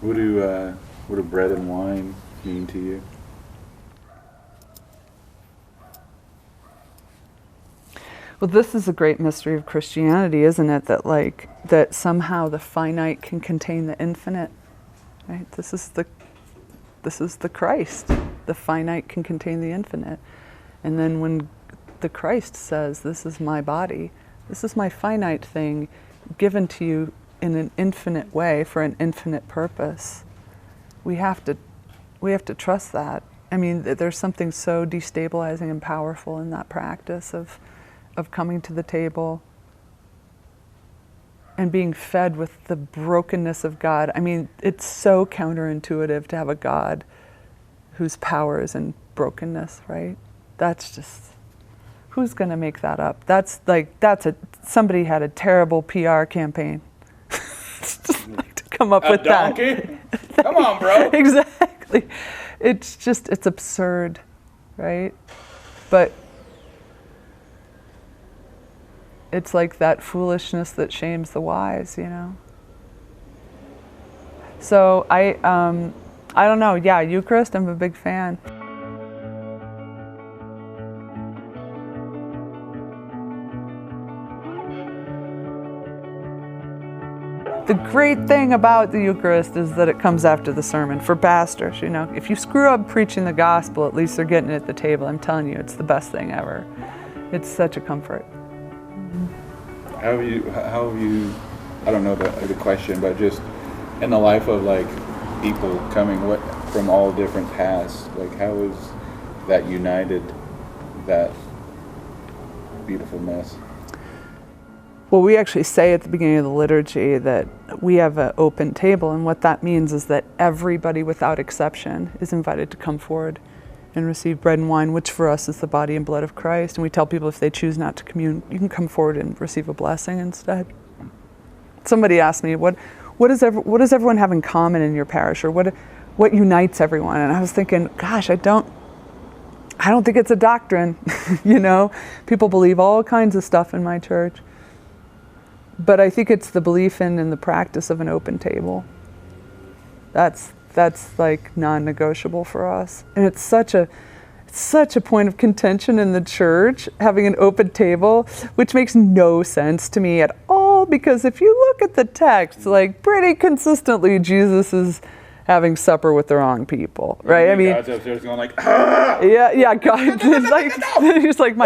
What do bread and wine mean to you? Well, this is a great mystery of Christianity, isn't it? That somehow the finite can contain the infinite, right? This is the Christ. The finite can contain the infinite. And then when the Christ says, "This is my body, this is my finite thing, given to you in an infinite way for an infinite purpose," we have to trust that. I mean, there's something so destabilizing and powerful in that practice of coming to the table and being fed with the brokenness of God. I mean, it's so counterintuitive to have a God whose power is in brokenness, right? That's just, who's going to make that up? Somebody had a terrible PR campaign. It's just like to come up with donkey? That. Come on, bro. Exactly. It's absurd, right? But it's like that foolishness that shames the wise, you know? So I don't know. Yeah, Eucharist, I'm a big fan. The great thing about the Eucharist is that it comes after the sermon for pastors, you know. If you screw up preaching the gospel, at least they're getting it at the table. I'm telling you, it's the best thing ever. It's such a comfort. How have you, I don't know the question, but just in the life of like people coming from all different paths, like how is that united, that beautiful mess? Well, we actually say at the beginning of the liturgy that we have an open table, and what that means is that everybody without exception is invited to come forward and receive bread and wine, which for us is the body and blood of Christ. And we tell people if they choose not to commune, you can come forward and receive a blessing instead. Somebody asked me, what does everyone have in common in your parish, or what unites everyone? And I was thinking, gosh, I don't think it's a doctrine. You know, people believe all kinds of stuff in my church. But I think it's the belief in and the practice of an open table. That's like non-negotiable for us. And it's such a point of contention in the church, having an open table, which makes no sense to me at all, because if you look at the text, like pretty consistently, Jesus is having supper with the wrong people, right? I mean, God's upstairs going like, ah! Yeah, God, he's like,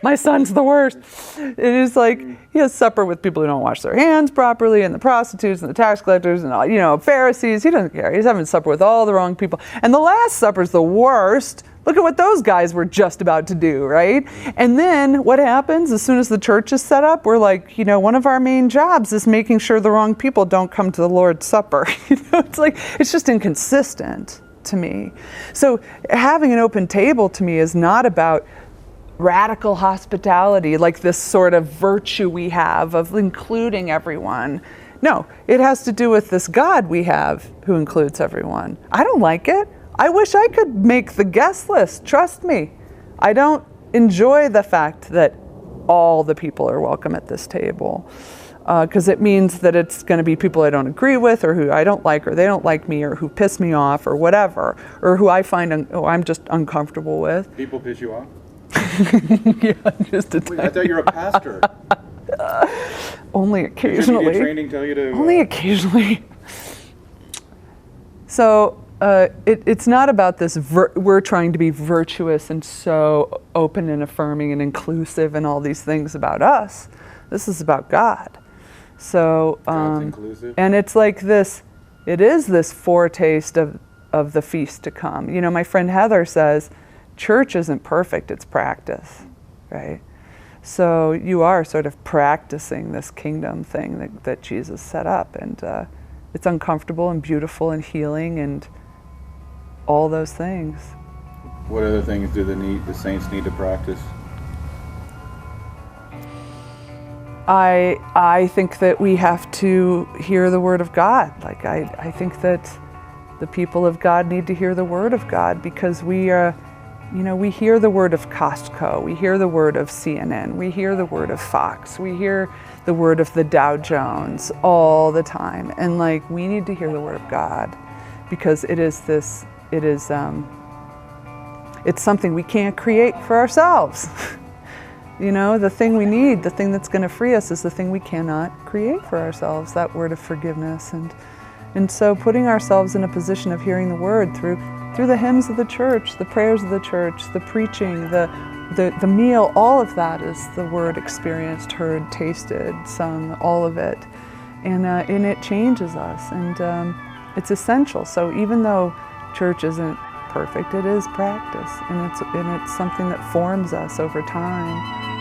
my son's the worst. It is like, he has supper with people who don't wash their hands properly, and the prostitutes and the tax collectors and all, you know, Pharisees. He doesn't care. He's having supper with all the wrong people. And the Last Supper's the worst. Look at what those guys were just about to do, right? And then what happens as soon as the church is set up? We're like, you know, one of our main jobs is making sure the wrong people don't come to the Lord's Supper. You know, it's like, it's just inconsistent to me. So having an open table to me is not about radical hospitality, like this sort of virtue we have of including everyone. No, it has to do with this God we have who includes everyone. I don't like it. I wish I could make the guest list, trust me. I don't enjoy the fact that all the people are welcome at this table, because it means that it's going to be people I don't agree with, or who I don't like, or they don't like me, or who piss me off, or whatever, or who I find I'm just uncomfortable with. People piss you off? Yeah, just a Wait, I thought you were a pastor. Only occasionally. Did your training tell you to? Only occasionally. So it's not about this, we're trying to be virtuous and so open and affirming and inclusive and all these things about us. This is about God. So, God's inclusive. and it's like this, it is this foretaste of the feast to come. You know, my friend Heather says, church isn't perfect, it's practice, right? So you are sort of practicing this kingdom thing that Jesus set up, and it's uncomfortable and beautiful and healing and all those things. What other things do the saints need to practice? I think that we have to hear the word of God. Like I think that the people of God need to hear the word of God, because we we hear the word of Costco, we hear the word of CNN, we hear the word of Fox, we hear the word of the Dow Jones all the time. And like, we need to hear the word of God, because it's something we can't create for ourselves. The thing we need, the thing that's going to free us, is the thing we cannot create for ourselves, that word of forgiveness. And so putting ourselves in a position of hearing the word through the hymns of the church, the prayers of the church, the preaching, the meal, all of that is the word experienced, heard, tasted, sung, all of it. And it changes us, and it's essential. So even though church isn't perfect, it is practice, and it's something that forms us over time.